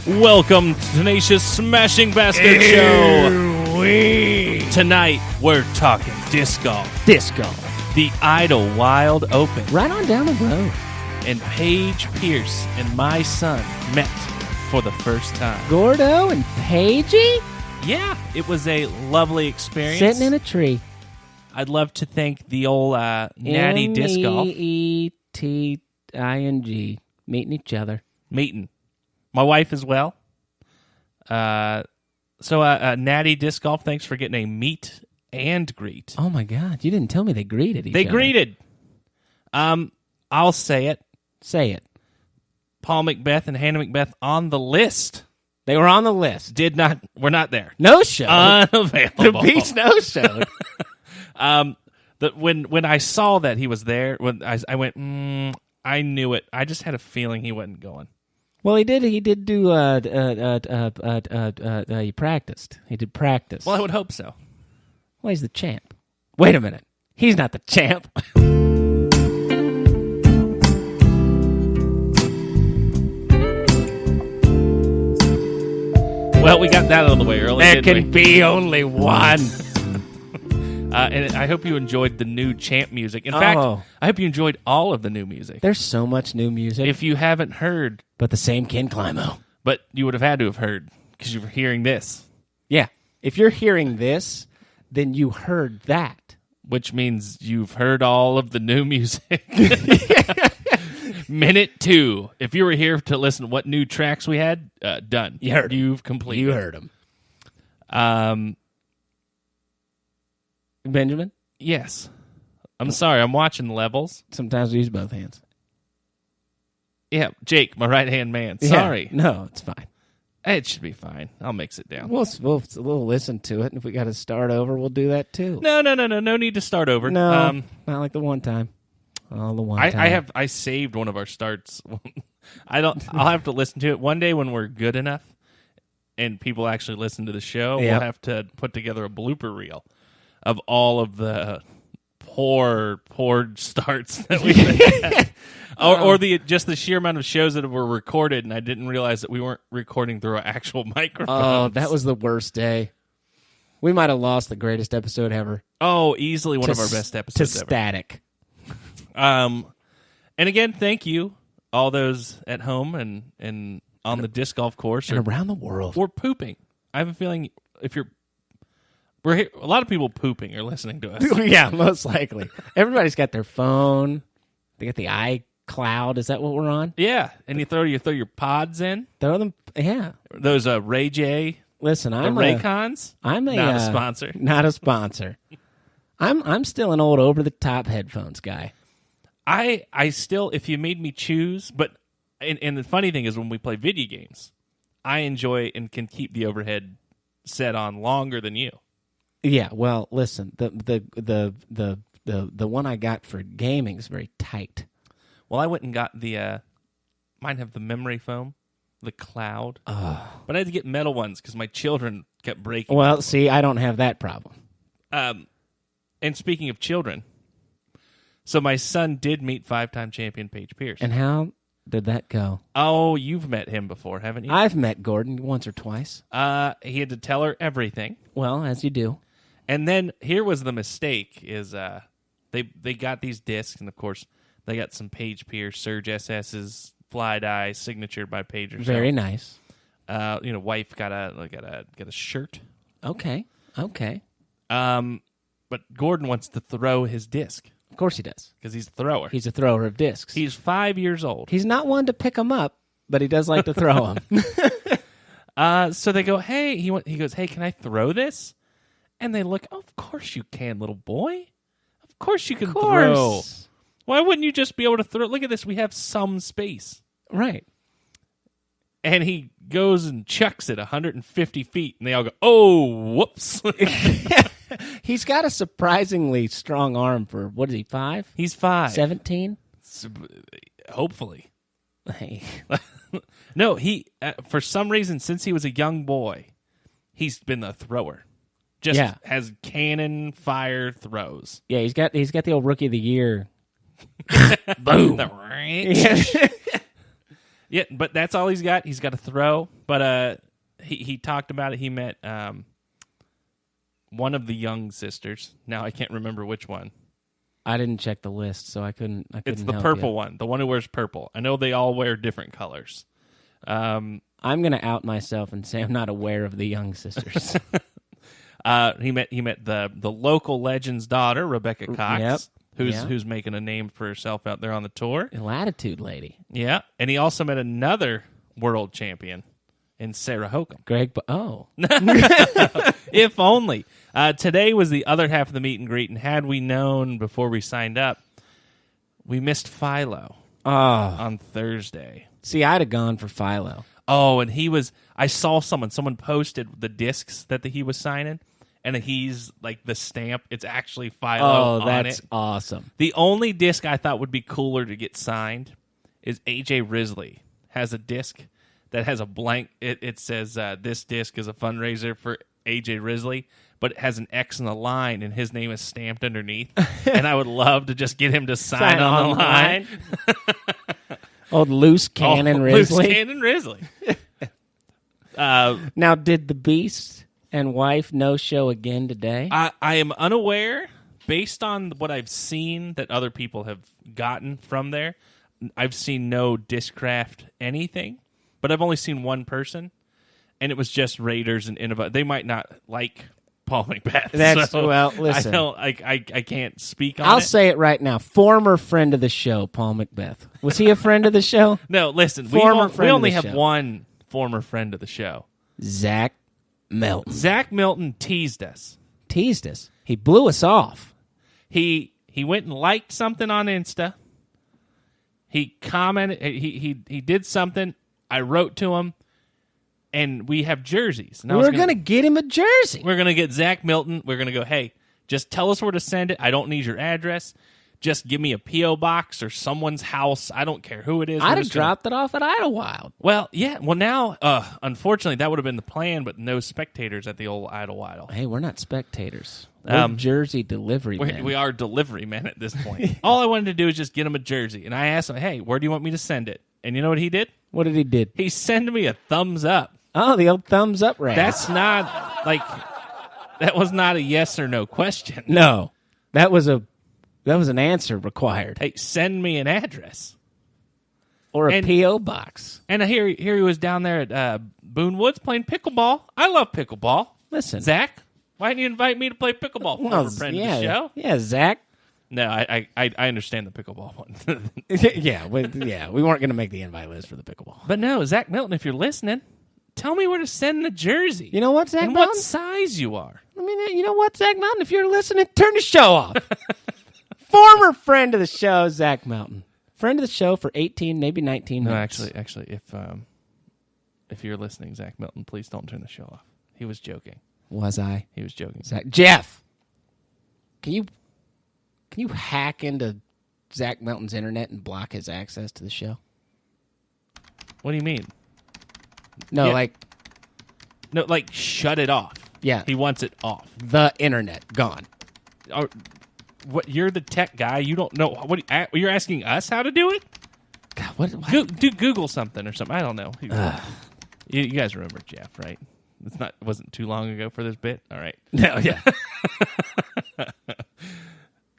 Welcome to Tenacious Smashing Bastard Show. Tonight, we're talking disc golf. Disc golf. The Idlewild Open. Right on down the road. And Paige Pierce and my son met for the first time. Gordo and Paigey? Yeah, it was a lovely experience. Sitting in a tree. I'd love to thank the old Natty Disc Golf. Meeting. Meeting each other. Meeting. My wife as well. So Natty Disc Golf, thanks for getting a meet and greet. Oh, my God. You didn't tell me they greeted each other. They greeted. I'll say it. Say it. Paul Macbeth and Hannah Macbeth on the list. They were on the list. We're not there. No show. Unavailable. The beach no show. When I saw that he was there, when I went, I knew it. I just had a feeling he wasn't going. Well, he did do, he practiced. He did practice. Well, I would hope so. Well, he's the champ. Wait a minute. He's not the champ. Well, we got that out of the way early, There didn't can be only one. And I hope you enjoyed the new champ music. In fact, I hope you enjoyed all of the new music. There's so much new music. If you haven't heard... But the same Ken Climo. But you would have had to have heard, because you were hearing this. Yeah. If you're hearing this, then you heard that. Which means you've heard all of the new music. Minute 2. If you were here to listen to what new tracks we had, done. You heard 'em. You've completed. You heard them. Benjamin? Yes. I'm sorry. I'm watching the levels. Sometimes we use both hands. Yeah, Jake, my right-hand man. Sorry. Yeah, no, it's fine. It should be fine. I'll mix it down. We'll listen to it, and if we got to start over, we'll do that too. No. No need to start over. No, not like the one time. Oh, the one time. I saved one of our starts. I'll have to listen to it one day when we're good enough and people actually listen to the show. Yep. We'll have to put together a blooper reel of all of the poor starts that we had. Or just the sheer amount of shows that were recorded, and I didn't realize that we weren't recording through our actual microphones. Oh, that was the worst day. We might have lost the greatest episode ever. Oh, easily one of our best episodes to ever. static. And again, thank you, all those at home and on the disc golf course. And around the world. Or pooping. I have a feeling we're here, a lot of people pooping are listening to us. Yeah, most likely. Everybody's got their phone. They got the iCloud. Is that what we're on? Yeah, and you throw your pods in. Throw them. Yeah. Those Ray J. Listen, the Raycons. I'm not a sponsor. Not a sponsor. I'm still an old over the top headphones guy. I still, if you made me choose, but and the funny thing is when we play video games, I enjoy and can keep the overhead set on longer than you. Yeah, well, listen, the one I got for gaming is very tight. Well, I went and got the mine have the memory foam, the cloud, but I had to get metal ones because my children kept breaking. Well, see, I don't have that problem. And speaking of children, so my son did meet 5-time champion Paige Pierce. And how did that go? Oh, you've met him before, haven't you? I've met Gordon once or twice. He had to tell her everything. Well, as you do. And then here was the mistake: is they got these discs, and of course they got some Paige Pierce Surge SS's Fly Die signatured by Paige herself. Very nice. Wife got a shirt. Okay. But Gordon wants to throw his disc. Of course he does. Because he's a thrower. He's a thrower of discs. He's 5 years old. He's not one to pick them up, but he does like to throw them. So they go, hey, he goes, hey, can I throw this? And they look, oh, of course you can, little boy. Of course you can throw. Why wouldn't you just be able to throw? Look at this. We have some space. Right. And he goes and chucks it 150 feet, and they all go, oh, whoops. He's got a surprisingly strong arm for, what is he, 5? He's 5. 17? Hopefully. Hey. No, he, for some reason, since he was a young boy, he's been the thrower. Just has cannon fire throws. Yeah, he's got the old Rookie of the Year. Boom. Yeah, but that's all he's got. He's got a throw. But he talked about it. He met one of the Young sisters. Now I can't remember which one. I didn't check the list, so I couldn't. It's the help purple you. one, the one who wears purple. I know they all wear different colors. I'm going to out myself and say I'm not aware of the Young sisters. He met the local legend's daughter, Rebecca Cox, Yep. who's making a name for herself out there on the tour. Latitude lady. Yeah, and he also met another world champion in Sarah Hokum. If only. Today was the other half of the meet and greet, and had we known before we signed up, we missed Philo on Thursday. See, I'd have gone for Philo. Oh, and I saw someone posted the discs that he was signing, and he's like the stamp. It's actually Philo on it. Oh, that's awesome. The only disc I thought would be cooler to get signed is AJ Risley has a disc that has a blank. It says this disc is a fundraiser for AJ Risley, but it has an X in the line, and his name is stamped underneath. And I would love to just get him to sign on the line. Old loose cannon Risley. Loose cannon Risley. Now, did the Beast and wife no show again today? I am unaware, based on what I've seen that other people have gotten from there. I've seen no Discraft anything, but I've only seen one person, and it was just Raiders and Innova. They might not like Paul Macbeth. Listen. I can't speak on I'll it. say it right now. Former friend of the show, Paul Macbeth. Was he a friend of the show? No, listen. We only have one former friend of the show. Zach Melton. Zach Milton teased us. Teased us. He blew us off. He went and liked something on Insta. He commented. He did something. I wrote to him, and we have jerseys. And We're going to get him a jersey. We're going to get Zach Milton. We're going to go, hey, just tell us where to send it. I don't need your address. Just give me a P.O. box or someone's house. I don't care who it is. I'd have dropped it off at Idlewild. Well, yeah. Well, now, unfortunately, that would have been the plan, but no spectators at the old Idlewild. Hey, we're not spectators. We're jersey delivery men. We are delivery men at this point. All I wanted to do is just get him a jersey. And I asked him, hey, where do you want me to send it? And you know what he did? What did he do? He sent me a thumbs up. Oh, the old thumbs up rag. That's not, that was not a yes or no question. No. That was an answer required. Hey, send me an address. Or a P.O. box. And here he was down there at Boone Woods playing pickleball. I love pickleball. Listen. Zach, why didn't you invite me to play pickleball? Former friend of the show. Yeah, Zach. No, I understand the pickleball one. Yeah, we weren't going to make the invite list for the pickleball. But no, Zach Milton, if you're listening, tell me where to send the jersey. You know what, Zach and Milton? what size you are. I mean, you know what, Zach Milton? If you're listening, turn the show off. Former friend of the show, Zach Milton. Friend of the show for 18, maybe 19 minutes. No, actually, if you're listening, Zach Milton, please don't turn the show off. He was joking. Was I? He was joking. Jeff, can you hack into Zach Milton's internet and block his access to the show? What do you mean? No, shut it off. Yeah. He wants it off. The internet, gone. What? You're the tech guy. You don't know. What? You're asking us how to do it? God, what? Do Google something or something. I don't know. You guys remember Jeff, right? It wasn't too long ago for this bit. All right. No, yeah.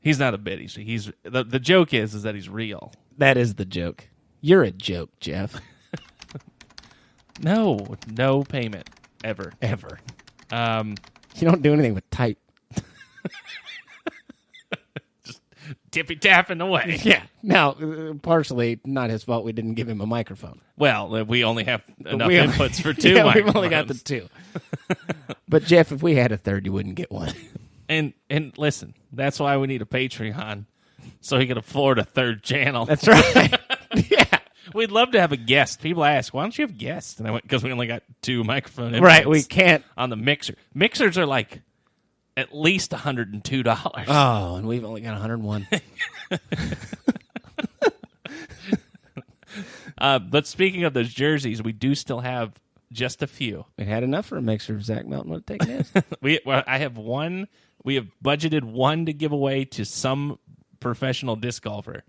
He's not a bit. He's the joke is that he's real. That is the joke. You're a joke, Jeff. No payment ever. You don't do anything but type. Just tippy tapping away. Yeah. Now, partially not his fault. We didn't give him a microphone. Well, we only have enough inputs for two. Yeah, we've only got the two. But Jeff, if we had a third, you wouldn't get one. And listen, that's why we need a Patreon, so he can afford a third channel. That's right. Yeah. We'd love to have a guest. People ask, why don't you have guests? And I went, because we only got two microphone inputs. Right, we can't. On the mixer. Mixers are like at least $102. Oh, and we've only got 101. But speaking of those jerseys, we do still have just a few. We had enough for a mixer if Zach Melton would have taken his. I have one. We have budgeted one to give away to some professional disc golfer.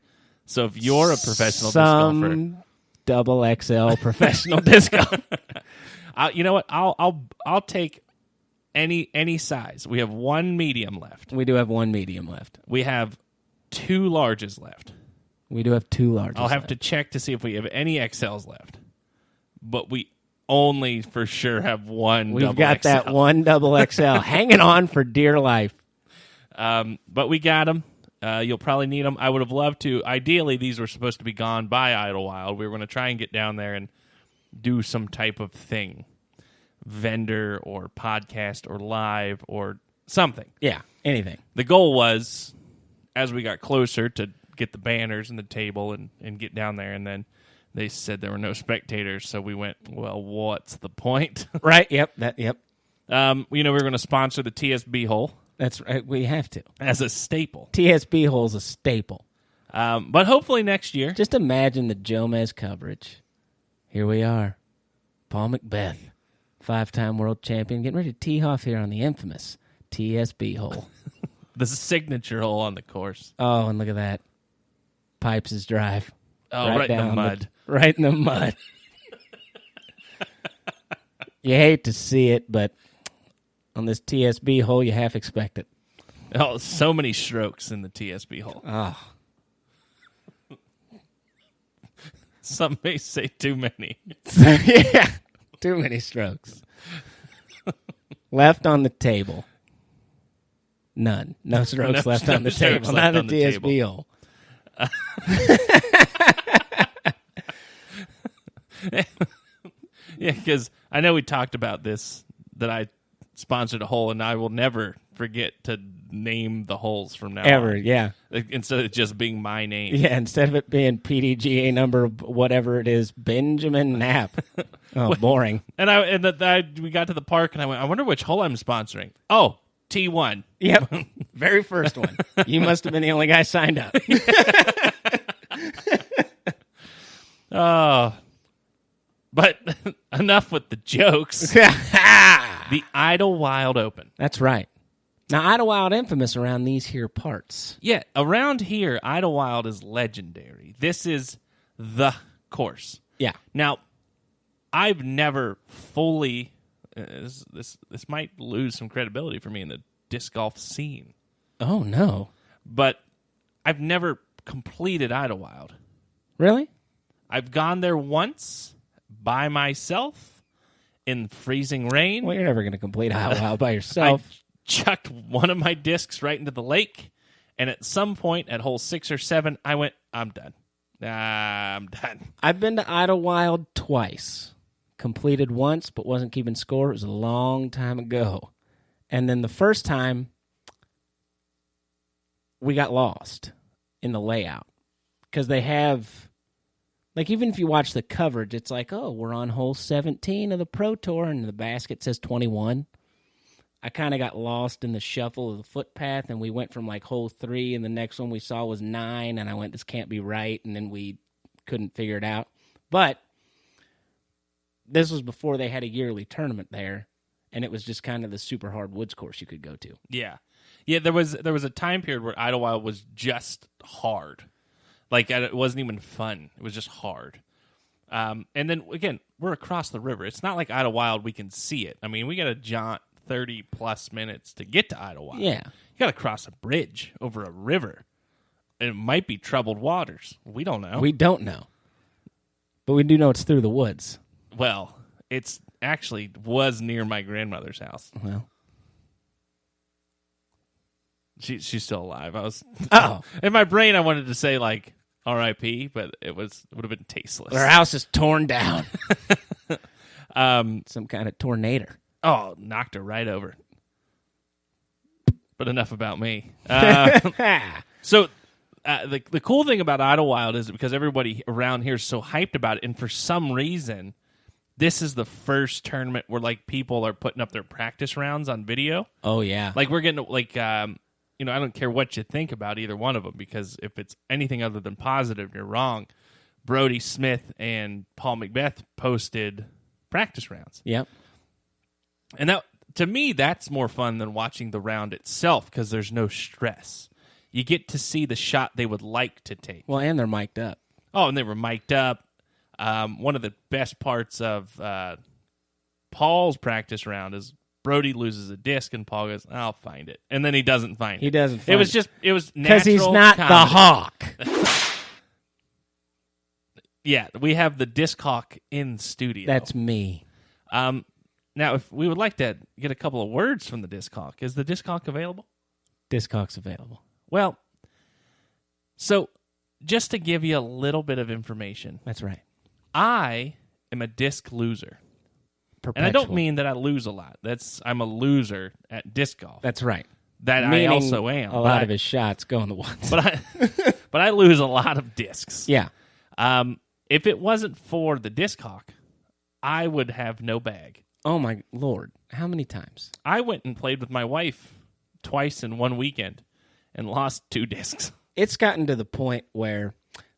So if you're a professional disc golfer, double XL professional disc golf. You know what? I'll take any size. We have one medium left. We do have one medium left. We have two larges left. We do have two larges. I'll have to check to see if we have any XLs left. But we only for sure have one. We've double got XL. that one double XL hanging on for dear life. But we got them. You'll probably need them. I would have loved to. Ideally, these were supposed to be gone by Idlewild. We were going to try and get down there and do some type of thing. Vendor or podcast or live or something. Yeah, anything. The goal was, as we got closer, to get the banners and the table and get down there, and then they said there were no spectators, so we went, well, what's the point? Right, yep. We were going to sponsor the TSB hole. That's right, we have to. As a staple. TSB hole's a staple. But hopefully next year. Just imagine the Jomez coverage. Here we are. Paul Macbeth, 5-time world champion, getting ready to tee off here on the infamous TSB hole. The signature hole on the course. Oh, and look at that. Pipes' drive. Oh, right in the mud. Right in the mud. You hate to see it, but on this TSB hole, you half expect it. Oh, so many strokes in the TSB hole. Oh. Some may say too many. Yeah, too many strokes. Left on the table. None. No strokes left on the table. Not on the TSB hole. Yeah, because I know we talked about this, that I sponsored a hole, and I will never forget to name the holes from now Ever, on. yeah. Instead of it just being my name. Yeah, instead of it being PDGA number, whatever it is, Benjamin Knapp. Oh, boring. And we got to the park, and I went, I wonder which hole I'm sponsoring. Oh, T1. Yep. Very first one. You must have been the only guy signed up. Oh. But enough with the jokes. The Idlewild Open. That's right. Now, Idlewild infamous around these here parts. Yeah, around here, Idlewild is legendary. This is the course. Yeah. Now, I've never fully... This might lose some credibility for me in the disc golf scene. Oh, no. But I've never completed Idlewild. Really? I've gone there once by myself in freezing rain. Well, you're never going to complete Idlewild by yourself. I chucked one of my discs right into the lake, and at some point at hole 6 or 7, I went, I'm done. I'm done. I've been to Idlewild twice. Completed once, but wasn't keeping score. It was a long time ago. And then the first time, we got lost in the layout. Because they have, like, even if you watch the coverage, it's like, oh, we're on hole 17 of the Pro Tour, and the basket says 21. I kind of got lost in the shuffle of the footpath, and we went from, like, hole 3, and the next one we saw was 9, and I went, this can't be right, and then we couldn't figure it out. But this was before they had a yearly tournament there, and it was just kind of the super hard woods course you could go to. Yeah. Yeah, there was a time period where Idlewild was just hard. Like, it wasn't even fun. It was just hard. And then, again, we're across the river. It's not like Idlewild, we can see it. I mean, we got to jaunt 30-plus minutes to get to Idlewild. Yeah. You got to cross a bridge over a river. And it might be troubled waters. We don't know. We don't know. But we do know it's through the woods. Well, it's actually was near my grandmother's house. Well. She's still alive. I was in my brain I wanted to say like R.I.P., but it would have been tasteless. Her house is torn down. Some kind of tornado. Oh, knocked her right over. But enough about me. So the cool thing about Idlewild is because everybody around here is so hyped about it, and for some reason, this is the first tournament where like people are putting up their practice rounds on video. Oh yeah, like we're getting like I don't care what you think about either one of them, because if it's anything other than positive, you're wrong. Brody Smith and Paul Macbeth posted practice rounds. Yep. And that, to me, that's more fun than watching the round itself because there's no stress. You get to see the shot they would like to take. Well, and they're mic'd up. Oh, and they were mic'd up. One of the best parts of Paul's practice round is Brody loses a disc and Paul goes, "I'll find it," and then he doesn't find it. He doesn't. Find it was just natural because he's not comedy. the hawk. Yeah, we have the disc hawk in studio. That's me. Now, if we would like to get a couple of words from the disc hawk, is the disc hawk available? Disc hawk's available. Well, so just to give you a little bit of information, That's right. I am a disc loser. Perpetual. And I don't mean that I lose a lot. I'm a loser at disc golf. That's right. That Meaning I also am. A lot of his shots go in the ones. But I lose a lot of discs. Yeah. If it wasn't for the disc hawk, I would have no bag. Oh my Lord! How many times? I went and played with my wife twice in one weekend and lost 2 discs. It's gotten to the point where,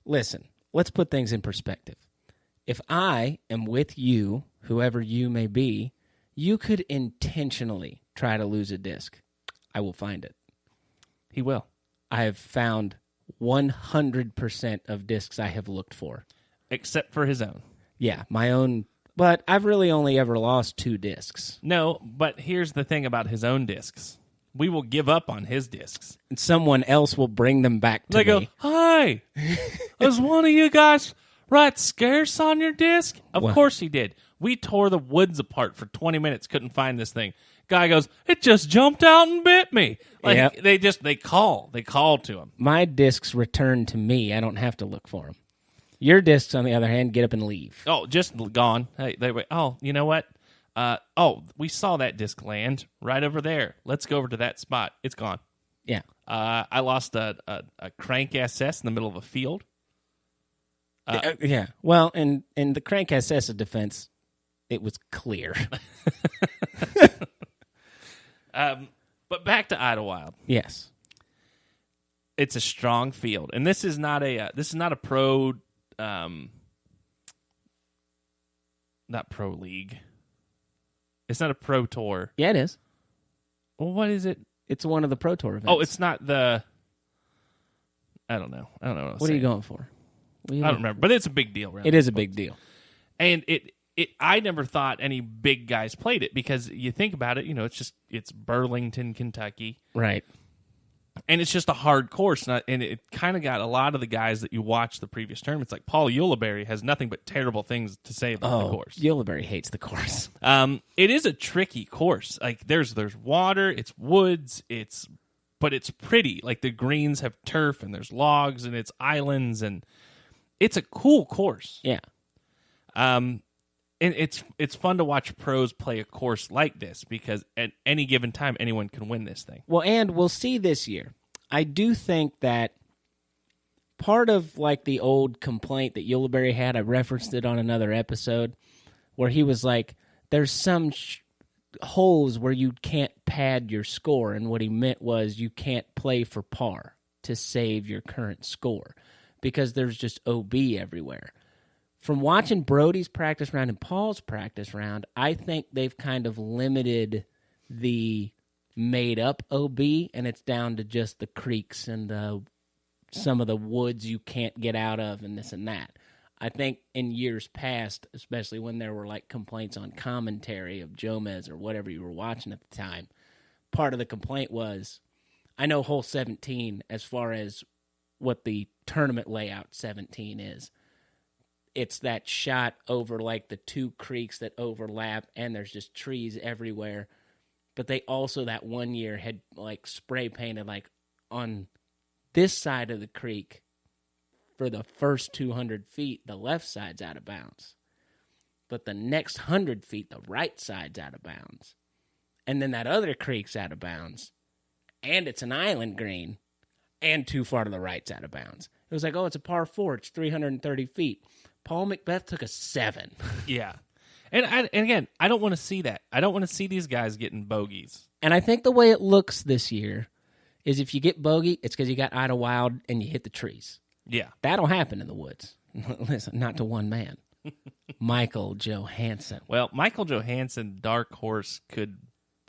listen, let's put things in perspective. If I am with you, whoever you may be, you could intentionally try to lose a disc. I will find it. He will. I have found 100% of discs I have looked for. Except for his own. Yeah, my own. But I've really only ever lost 2 discs. No, but here's the thing about his own discs. We will give up on his discs. And someone else will bring them back to me. They go, "Hi, is one of you guys write scarce on your disc?" Of course he did. We tore the woods apart for 20 minutes, couldn't find this thing. Guy goes, "It just jumped out and bit me." Like Yep. They call to him. My discs return to me. I don't have to look for them. Your discs, on the other hand, get up and leave. Oh, just gone. Hey, they went, "Oh, you know what? We saw that disc land right over there. Let's go over to that spot." It's gone. Yeah. I lost a crank SS in the middle of a field. Yeah. Well, in the crank SS defense, it was clear. But back to Idlewild. Yes. It's a strong field, and this is not a pro, not pro league. It's not a pro tour. Yeah, it is. Well, what is it? It's one of the pro tour events. Oh, it's not the. I don't know. What are you going for? I don't remember, but it's a big deal. It is a big deal, and I never thought any big guys played it because you think about it, it's Burlington, Kentucky, right? And it's just a hard course, and it kind of got a lot of the guys that you watch the previous tournaments, like Paul Ulibarri, has nothing but terrible things to say about the course. Ulibarri hates the course. It is a tricky course. Like there's water, it's woods, but it's pretty. Like the greens have turf, and there's logs, and it's islands, and it's a cool course. Yeah. And it's fun to watch pros play a course like this because at any given time, anyone can win this thing. Well, and we'll see this year. I do think that part of like the old complaint that Ulibarri had, I referenced it on another episode, where he was like, there's some holes where you can't pad your score, and what he meant was you can't play for par to save your current score because there's just OB everywhere. From watching Brody's practice round and Paul's practice round, I think they've kind of limited the made-up OB, and it's down to just the creeks and some of the woods you can't get out of and this and that. I think in years past, especially when there were like complaints on commentary of Jomez or whatever you were watching at the time, part of the complaint was, I know hole 17, as far as what the tournament layout 17 is, it's that shot over like the 2 creeks that overlap, and there's just trees everywhere. But they also that one year had like spray painted like on this side of the creek for the first 200 feet, the left side's out of bounds. But the next 100 feet, the right side's out of bounds. And then that other creek's out of bounds. And it's an island green. And too far to the right's out of bounds. It was like, oh, it's a par 4. It's 330 feet. Paul Macbeth took a 7. Yeah. And again, I don't want to see that. I don't want to see these guys getting bogeys. And I think the way it looks this year is if you get bogey, it's because you got Idlewild and you hit the trees. Yeah. That'll happen in the woods. Listen, not to one man. Michael Johansson. Well, Michael Johansson, dark horse, could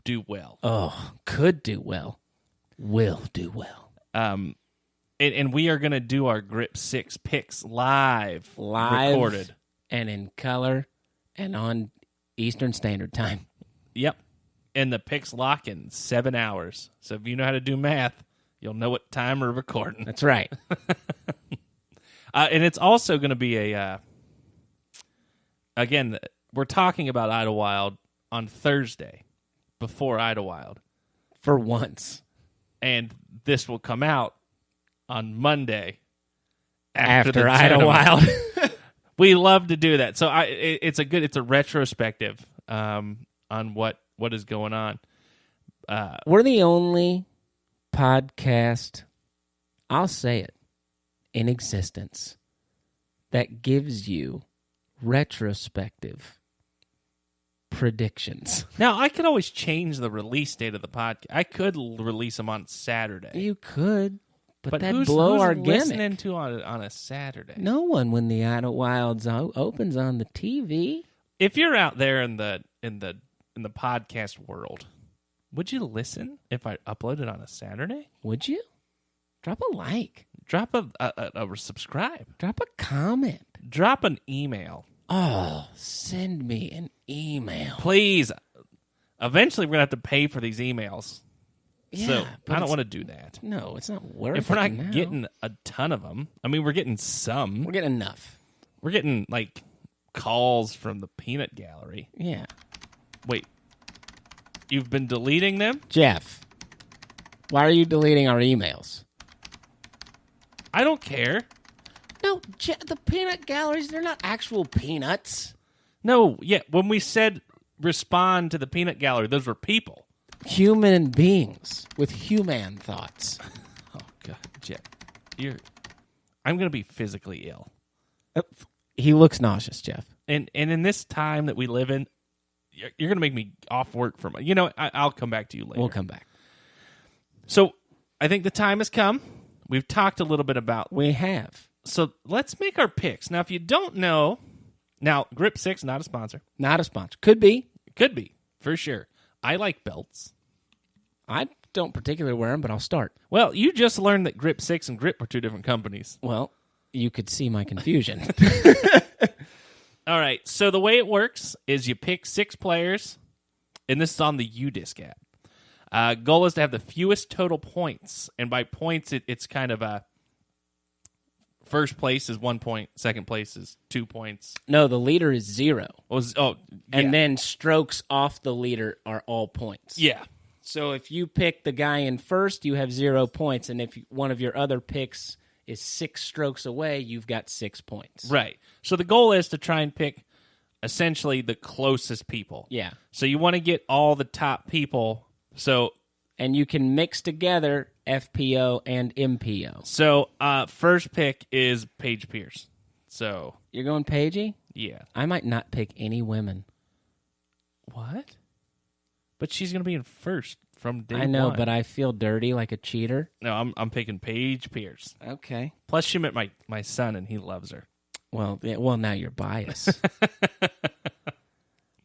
do well. Oh, could do well. Will do well. And we are going to do our Grip6 picks live recorded. and in color and on Eastern Standard Time. Yep. And the picks lock in 7 hours. So if you know how to do math, you'll know what time we're recording. That's right. And it's also going to be again, we're talking about Idlewild on Thursday before Idlewild. For once. And this will come out on Monday After Idlewild. We love to do that. So it's a retrospective on what is going on. We're the only podcast, I'll say it, in existence that gives you retrospective predictions. Now, I could always change the release date of the podcast. I could release them on Saturday. You could, but that'd who's blow our listening gimmick. to on a Saturday? No one when the Idlewilds opens on the TV. If you're out there in the podcast world, would you listen if I uploaded on a Saturday? Would you? Drop a like. Drop a subscribe. Drop a comment. Drop an email. Oh, send me an email. Please. Eventually, we're going to have to pay for these emails. Yeah, So but I don't want to do that. No, it's not worth it. If we're not now. getting a ton of them, I mean, we're getting some. We're getting enough. We're getting, like, calls from the peanut gallery. Yeah. Wait. You've been deleting them? Jeff, why are you deleting our emails? I don't care. No, the peanut galleries, they're not actual peanuts. No, yeah, when we said respond to the peanut gallery, those were people. Human beings with human thoughts. Oh, God, Jeff. I'm going to be physically ill. He looks nauseous, Jeff. And in this time that we live in, you're going to make me off work from it. You know, I'll come back to you later. We'll come back. So I think the time has come. We've talked a little bit about. We have. So let's make our picks. Now, if you don't know, now Grip6, not a sponsor. Not a sponsor. Could be. Could be, for sure. I like belts. I don't particularly wear them, but I'll start. Well, you just learned that Grip6 and Grip are two different companies. Well, you could see my confusion. All right, so the way it works is you pick 6 players, and this is on the UDisc app. Goal is to have the fewest total points, and by points, it's kind of a first place is 1 point, second place is 2 points. No, the leader is 0. Yeah. And then strokes off the leader are all points. Yeah. So if you pick the guy in first, you have 0 points, and if one of your other picks is 6 strokes away, you've got 6 points. Right. So the goal is to try and pick essentially the closest people. Yeah. So you want to get all the top people. And you can mix together FPO and MPO. So first pick is Paige Pierce. So You're going Pagey? yeah. I might not pick any women. What? But she's going to be in first from day one. I know, but I feel dirty like a cheater. No, I'm picking Paige Pierce. Okay. Plus, she met my son, and he loves her. Well, now you're biased.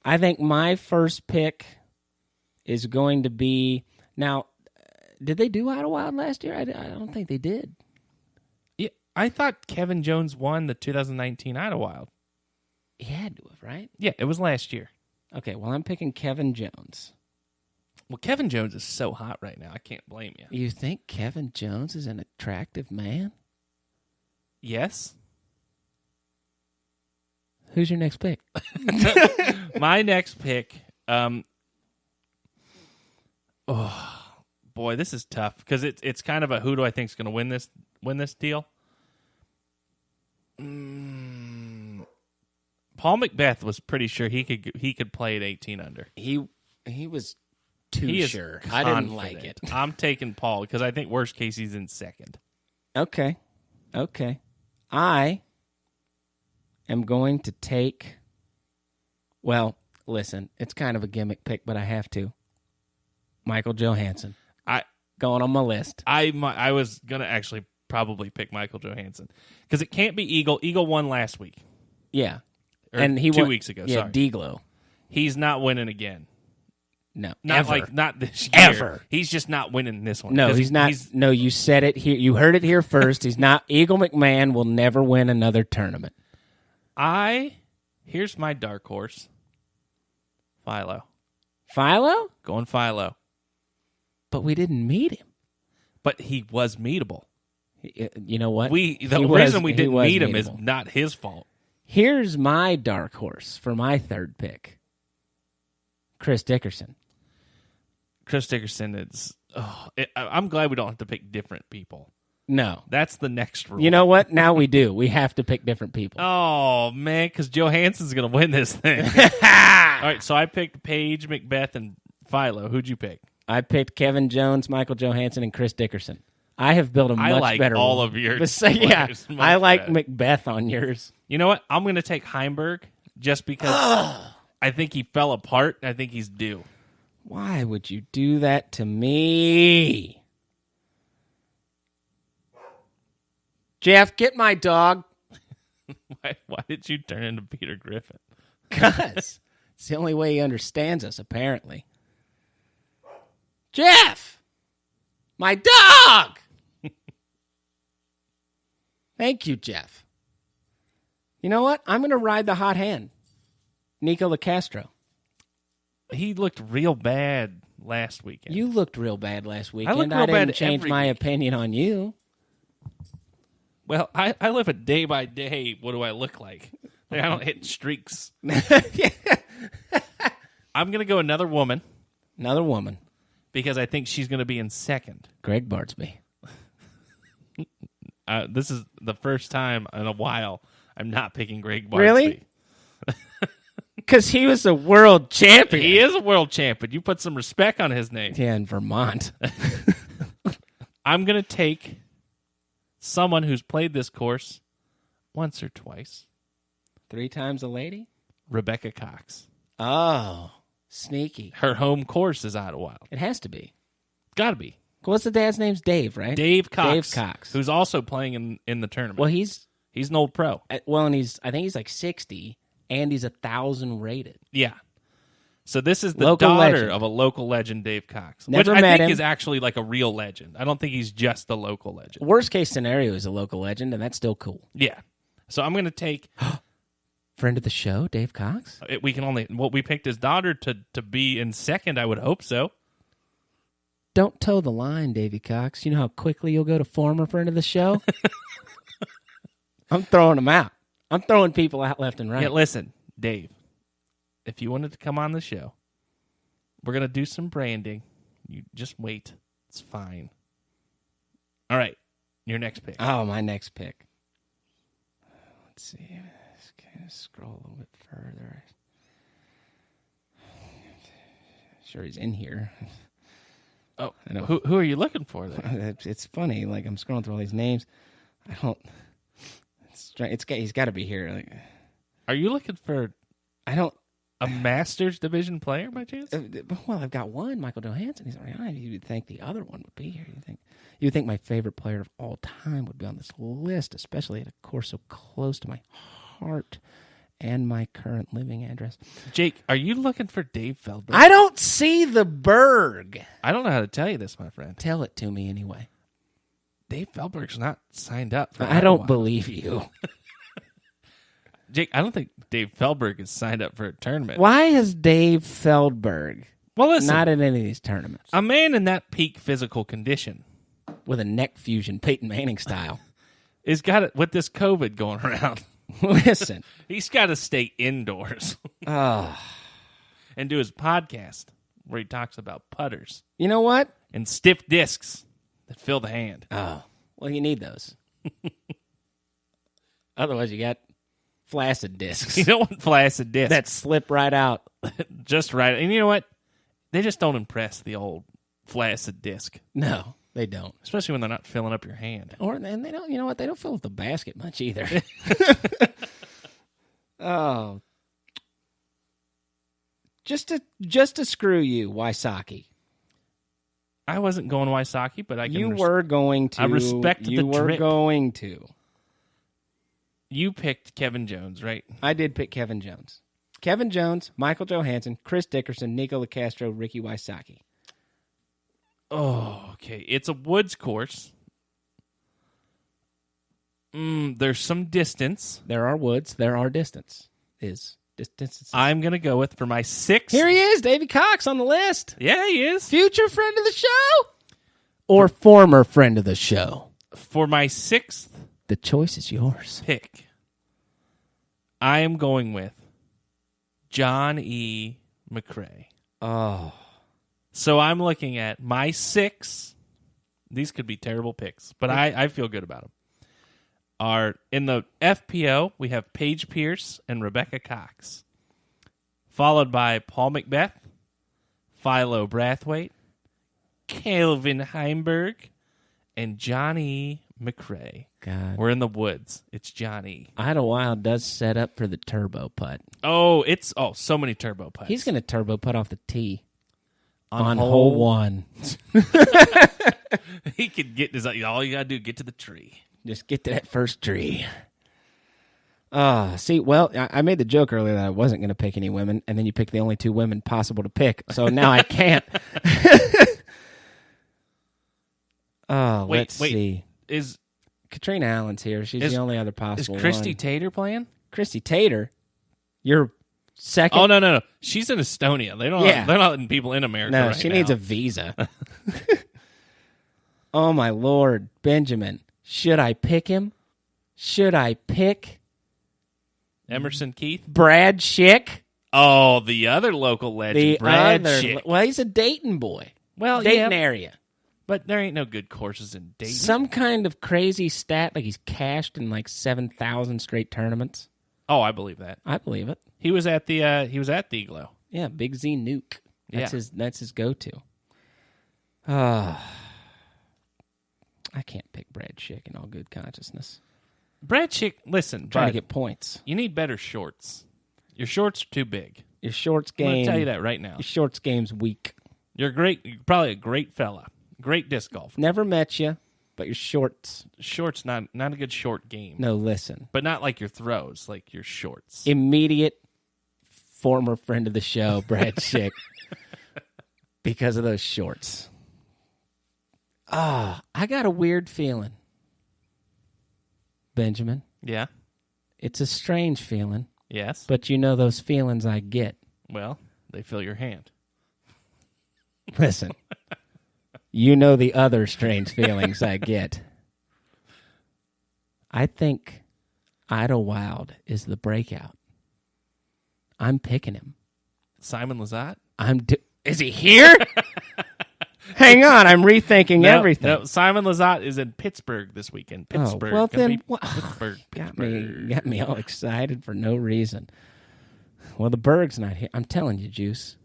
I think my first pick is going to be... Now, did they do Idlewild last year? I don't think they did. Yeah, I thought Kevin Jones won the 2019 Idlewild. He had to have, right? Yeah, it was last year. Okay, well, I'm picking Kevin Jones. Well, Kevin Jones is so hot right now. I can't blame you. You think Kevin Jones is an attractive man? Yes. Who's your next pick? My next pick... oh boy, this is tough because it's kind of a who do I think is going to win this deal. Paul Macbeth was pretty sure he could play at 18 under. He was too He is sure. I didn't like confident. it. I'm taking Paul because I think worst case he's in second. Okay. I am going to take... Well, listen, it's kind of a gimmick pick, but I have to. Michael Johansson. Going on my list. I was going to actually probably pick Michael Johansson because it can't be Eagle. Eagle won last week. Yeah. Or and he 2 won, weeks ago. Yeah, Sorry. D-Glow. He's not winning again. No, Not this year. Ever. He's just not winning this one. No, he's not. No, you said it here. You heard it here first. He's not. Eagle McMahon will never win another tournament. I Here's my dark horse. Philo. Philo? Going Philo. But we didn't meet him. But he was meetable. You know what? The reason we didn't meet him is not his fault. Here's my dark horse for my third pick. Chris Dickerson. Chris Dickerson is... I'm glad we don't have to pick different people. No. That's the next rule. You know what? Now we do. We have to pick different people. Oh, man, because Johansson's going to win this thing. All right, so I picked Paige, Macbeth, and Philo. Who'd you pick? I picked Kevin Jones, Michael Johansson, and Chris Dickerson. I have built a much like better all one. of yours. Yeah, I like better. Macbeth on yours. You know what? I'm going to take Heimberg just because I think he fell apart. I think he's due. Why would you do that to me? Jeff, get my dog. Why did you turn into Peter Griffin? Because it's the only way he understands us, apparently. Jeff! My dog! Thank you, Jeff. You know what? I'm going to ride the hot hand. Nico LaCastro. He looked real bad last weekend. You looked real bad last weekend. looked real didn't bad change every my week. opinion on you. Well, I live a day by day. What do I look like? I don't hit streaks. I'm going to go another woman Another woman. because I think she's going to be in second. Greg Bardsby. This is the first time in a while I'm not picking Greg Bardsby. Really? Because he was a world champion. He is a world champion. You put some respect on his name. Yeah, in Vermont. I'm going to take someone who's played this course once or twice. 3 times a lady? Rebecca Cox. Oh, sneaky. Her home course is Idlewild. It has to be. Got to be. What's the dad's name's Dave, right? Dave Cox. Dave Cox. Who's also playing in the tournament. Well, he's an old pro. and I think he's like 60, and he's 1,000 rated. Yeah. So this is the Local daughter legend. of a local legend, Dave Cox. Never which I met think him. is actually like a real legend. I don't think he's just a local legend. Worst case scenario is a local legend, and that's still cool. Yeah. So I'm going to take... Friend of the show, Dave Cox. We picked his daughter to be in second. I would hope so. Don't toe the line, Davey Cox. You know how quickly you'll go to former friend of the show? I'm throwing them out. I'm throwing people out left and right. Yeah, listen, Dave, if you wanted to come on the show, we're going to do some branding. You just wait. It's fine. All right. Your next pick. Oh, my next pick. Let's see. Let's kind of scroll a little bit further. Sure, he's in here. Oh, I know. who are you looking for there? It's funny. Like, I'm scrolling through all these names. I don't. He's got to be here. Like, Are you looking for I don't. a Masters Division player by chance? Well, I've got one, Michael Johansson. He's already on. You would think the other one would be here. You would think my favorite player of all time would be on this list, especially at a course so close to my heart and my current living address. Jake, are you looking for Dave Feldberg? I don't see the Berg. I don't know how to tell you this, my friend. Tell it to me anyway. Dave Feldberg's not signed up for I don't Idlewild. believe you. Jake, I don't think Dave Feldberg is signed up for a tournament. Why is Dave Feldberg Well, listen, not in any of these tournaments? a man in that peak physical condition With a neck fusion, Peyton Manning style. is got it with this COVID going around. Listen. He's got to stay indoors Oh. and do his podcast where he talks about putters You know what? and stiff discs that fill the hand. Oh. Well, you need those. Otherwise, you got flaccid discs You don't want flaccid discs. that slip right out. just right. And you know what? They just don't impress the old flaccid disc, No, they don't. especially when they're not filling up your hand. And they don't. You know what? They don't fill up the basket much either. Oh, just to screw you, Wysocki. I wasn't going Wysocki, but I can. You were going to. I respect the You were drip. going to. You picked Kevin Jones, right? I did pick Kevin Jones. Kevin Jones, Michael Johansson, Chris Dickerson, Nico LaCastro, Ricky Wysocki. Oh, okay. It's a woods course. There's some distance. There are woods. There are distance. is. I'm going to go with, for my 6th. Here he is, Davey Cox on the list. Yeah, he is. Future friend of the show or former friend of the show. For my 6th The choice is yours. pick, I am going with John E. McRae. Oh. So I'm looking at my 6. These could be terrible picks, but I feel good about them. In the FPO, we have Paige Pierce and Rebecca Cox, followed by Paul Macbeth, Philo Brathwaite, Calvin Heimberg, and Johnny McRae. God. We're in the woods. It's Johnny. Idlewild does set up for the turbo putt. So many turbo putts. He's going to turbo putt off the tee on hole 1. He could get this. All you got to do, get to the tree. Just get to that first tree. See, well, I made the joke earlier that I wasn't going to pick any women, and then you picked the only 2 women possible to pick, so now I can't. Let's see. Is Katrina Allen's here. She's the only other possible Is Christy one. Tater playing? Christy Tater? You're second? Oh, no. She's in Estonia. They're not letting people in America No, right she now. needs a visa. Oh, my Lord. Benjamin, should I pick him? Should I pick Emerson Keith? Brad Schick? Oh, the other local legend, Brad Schick. Well, he's a Dayton boy. Well, Dayton area. But there ain't no good courses in Dayton. Some kind of crazy stat, like he's cashed in like 7,000 straight tournaments. Oh, I believe that. I believe it. He was at the Iglo. Yeah, Big Z Nuke. That's his go-to. I can't pick Brad Schick in all good consciousness. Brad Schick, listen, Trying to get points. You need better shorts. Your shorts are too big. Your shorts game. I'm going to tell you that right now. Your shorts game's weak. You're probably a great fella. Great disc golfer. Never met you, but your shorts. Shorts, not a good short game. No, listen. But not like your throws, like your shorts. Immediate former friend of the show, Brad Schick, because of those shorts. I got a weird feeling, Benjamin. Yeah? It's a strange feeling. Yes. But you know those feelings I get. Well, they fill your hand. Listen. You know the other strange feelings I get. I think Idlewild is the breakout. I'm picking him. Simon Lizotte? Is he here? Hang on, I'm rethinking everything. No, Simon Lizotte is in Pittsburgh this weekend. Pittsburgh. Oh, well then, Pittsburgh. Got me all excited for no reason. Well, the Berg's not here. I'm telling you, Juice,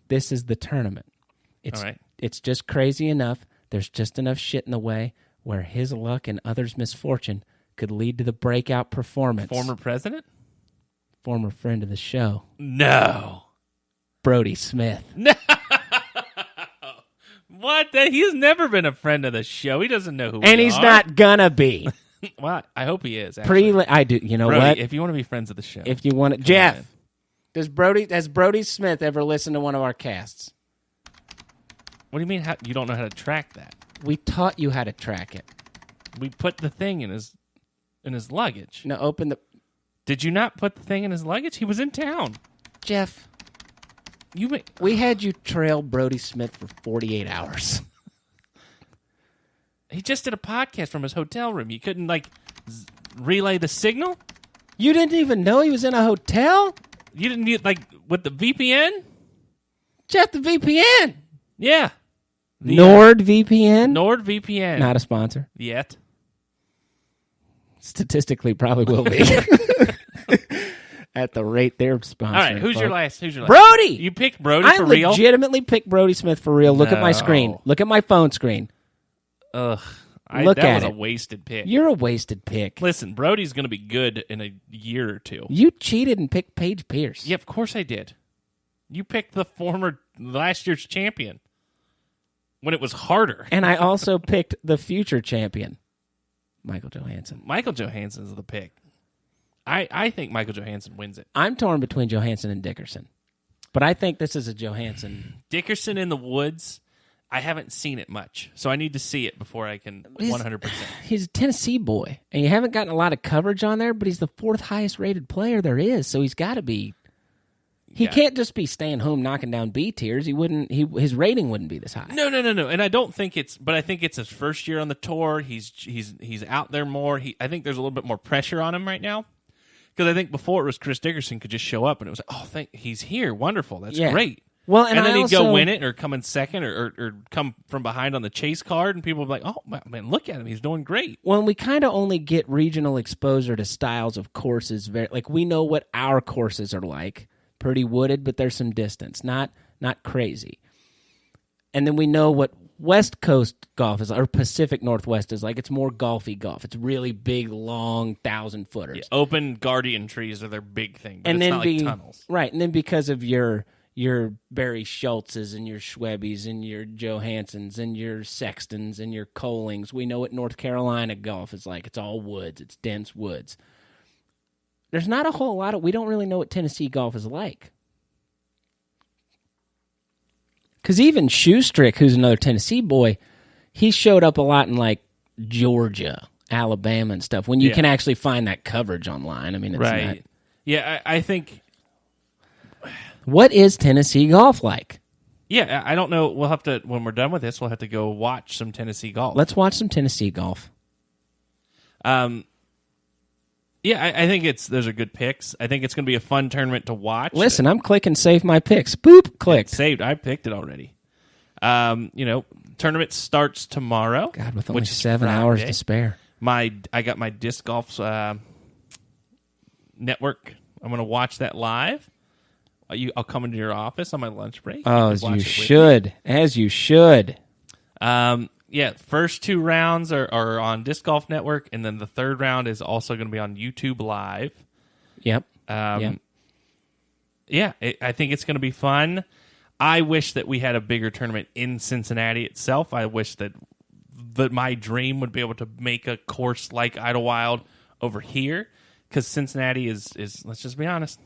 this is the tournament. All right. It's just crazy enough. There's just enough shit in the way where his luck and others' misfortune could lead to the breakout performance. Former president? Former friend of the show. No. Brody Smith. No. What? He's never been a friend of the show. He doesn't know who we are. And he's not gonna be. Well, I hope he is. Actually. I do. You know Brody, what? if you want to be friends of the show. If you want to. Jeff, has Brody Smith ever listened to one of our casts? What do you mean you don't know how to track that? We taught you how to track it. We put the thing in his luggage. No, open the... Did you not put the thing in his luggage? He was in town. Jeff, we had you trail Brody Smith for 48 hours. He just did a podcast from his hotel room. You couldn't, relay the signal? You didn't even know he was in a hotel? You didn't need, with the VPN? Jeff, the VPN. Yeah. NordVPN? NordVPN. Not a sponsor. Yet. Statistically, probably will be. At the rate they're sponsoring. All right, who's your last? Brody! You picked Brody for real? I legitimately picked Brody Smith for real. Look at my screen. Look at my phone screen. Ugh. That was a wasted pick. You're a wasted pick. Listen, Brody's going to be good in a year or two. You cheated and picked Paige Pierce. Yeah, of course I did. You picked the former last year's champion when it was harder. And I also picked the future champion, Michael Johansson. Michael Johansson is the pick. I think Michael Johansson wins it. I'm torn between Johansson and Dickerson. But I think this is a Johansson. Dickerson in the woods. I haven't seen it much, so I need to see it before I can 100%. He's a Tennessee boy, and you haven't gotten a lot of coverage on there, but he's the 4th highest rated player there is, so he's got to be. He can't just be staying home knocking down B tiers. He wouldn't. His rating wouldn't be this high. No. And I don't think it's. But I think it's his first year on the tour. He's out there more. I think there's a little bit more pressure on him right now. Because I think before it was Chris Dickerson could just show up and it was like, he's here, wonderful, that's great. Well, and then he'd go win it or come in second or come from behind on the chase card, and people would be like, oh man, look at him, he's doing great. Well, we kind of only get regional exposure to styles of courses. We know what our courses are like. Pretty wooded, but there's some distance, not crazy. And then we know what West Coast golf is, or Pacific Northwest is like. It's more golfy golf. It's really big, long 1,000-footers. Yeah, open guardian trees are their big thing, but it's not like tunnels. Right, and then because of your Barry Schultzes and your Schwebbies and your Johanssons and your Sextons and your Colings, we know what North Carolina golf is like. It's all woods. It's dense woods. There's not a whole lot we don't really know what Tennessee golf is like. Because even Shoestrick, who's another Tennessee boy, he showed up a lot in like Georgia, Alabama, and stuff. When you can actually find that coverage online, I mean, it's right. not. Yeah, I think. What is Tennessee golf like? Yeah, I don't know. We'll have to, when we're done with this, we'll have to go watch some Tennessee golf. Let's watch some Tennessee golf. Yeah, I think there's a good picks. I think it's going to be a fun tournament to watch. Listen, I'm clicking save my picks. Boop, clicked. Saved. I picked it already. Tournament starts tomorrow. God, with only 7 hours to spare. I got my disc golf network. I'm going to watch that live. I'll come into your office on my lunch break. Oh, as you should. As you should. Yeah, first 2 rounds are on Disc Golf Network, and then the third round is also going to be on YouTube Live. Yep. Yeah, I think it's going to be fun. I wish that we had a bigger tournament in Cincinnati itself. I wish that my dream would be able to make a course like Idlewild over here, because Cincinnati is, let's just be honest,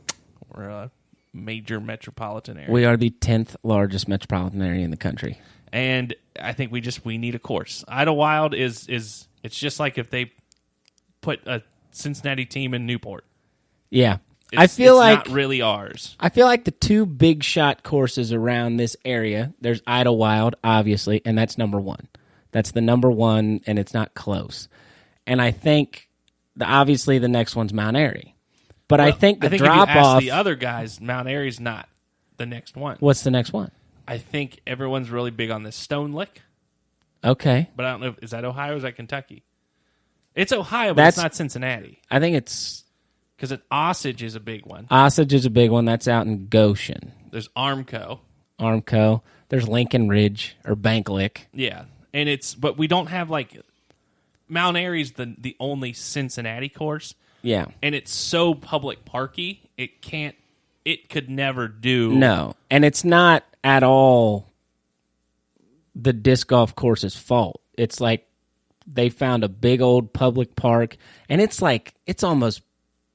we're a major metropolitan area. We are the 10th largest metropolitan area in the country. And I think we need a course. Idlewild is it's just like if they put a Cincinnati team in Newport. Yeah. It's not really ours. I feel like the 2 big shot courses around this area, there's Idlewild, obviously, and that's number 1. That's the number 1, and it's not close. And I think, obviously, the next one's Mount Airy. But I think the drop-off... if you ask the other guys, Mount Airy's not the next one. What's the next one? I think everyone's really big on this Stone Lick. Okay. But I don't know, is that Ohio or is that Kentucky? It's Ohio, but it's not Cincinnati. I think it's... Because Osage is a big one. Osage is a big one. That's out in Goshen. There's Armco. There's Lincoln Ridge or Bank Lick. Yeah. But we don't have Mount Airy's the only Cincinnati course. Yeah. And it's so public parky, it could never do. No. And it's not at all the disc golf course's fault. It's like they found a big old public park, and it's almost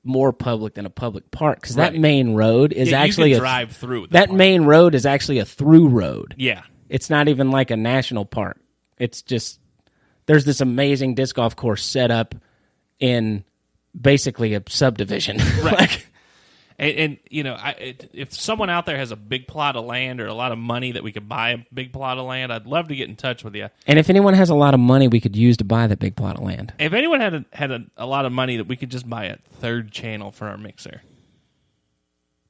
more public than a public park, because that main road is actually you can drive through that main road is actually a through road. Yeah. It's not even like a national park. It's just there's this amazing disc golf course set up in basically a subdivision. Right. And if someone out there has a big plot of land or a lot of money that we could buy a big plot of land, I'd love to get in touch with you. And if anyone has a lot of money we could use to buy that big plot of land. If anyone had a lot of money that we could just buy a 3rd channel for our mixer,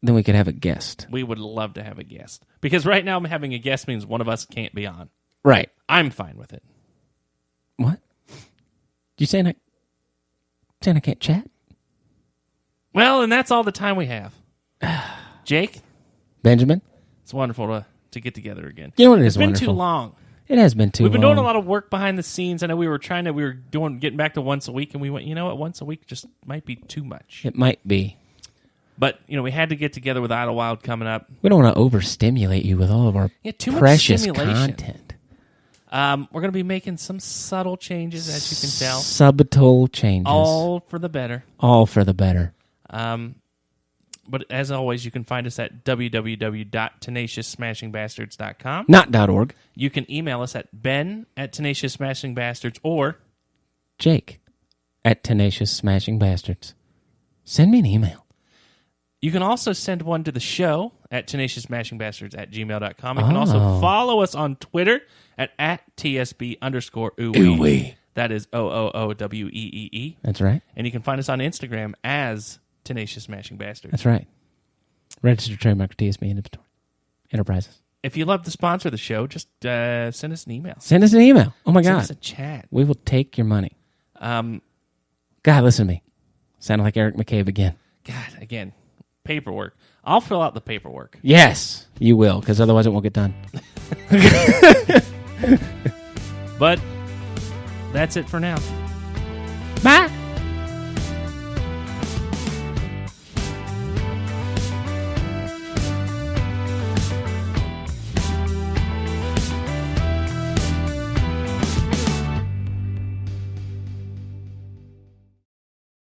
then we could have a guest. We would love to have a guest. Because right now having a guest means one of us can't be on. Right. I'm fine with it. What? You saying I can't chat? Well, and that's all the time we have. Jake? Benjamin? It's wonderful to get together again. You know what it is It's been wonderful. too long. It has been too long. We've been doing a lot of work behind the scenes. I know we were getting back to once a week, and we went, you know what, once a week just might be too much. It might be. But, we had to get together with Idlewild coming up. We don't want to overstimulate you with all of our precious content. We're going to be making some subtle changes, as you can tell. Subtle changes. All for the better. All for the better. But as always, you can find us at www.tenacioussmashingbastards.com. Not .org. You can email us at ben@tenacioussmashingbastards or Jake@tenacioussmashingbastards. Send me an email. you can also send one to the show at tenacioussmashingbastards@gmail.com. You can also follow us on Twitter at @TSB_ooey. That is OOOWEEE. That's right. And you can find us on Instagram as Tenacious Smashing Bastards. That's right. Registered trademark TSB Enterprises. If you love to sponsor the show, just send us an email. Send us an email. Oh, my Send God. us a chat. We will take your money. God, listen to me. Sounded like Eric McCabe again. God, again, paperwork. I'll fill out the paperwork. Yes, you will, because otherwise it won't get done. But that's it for now.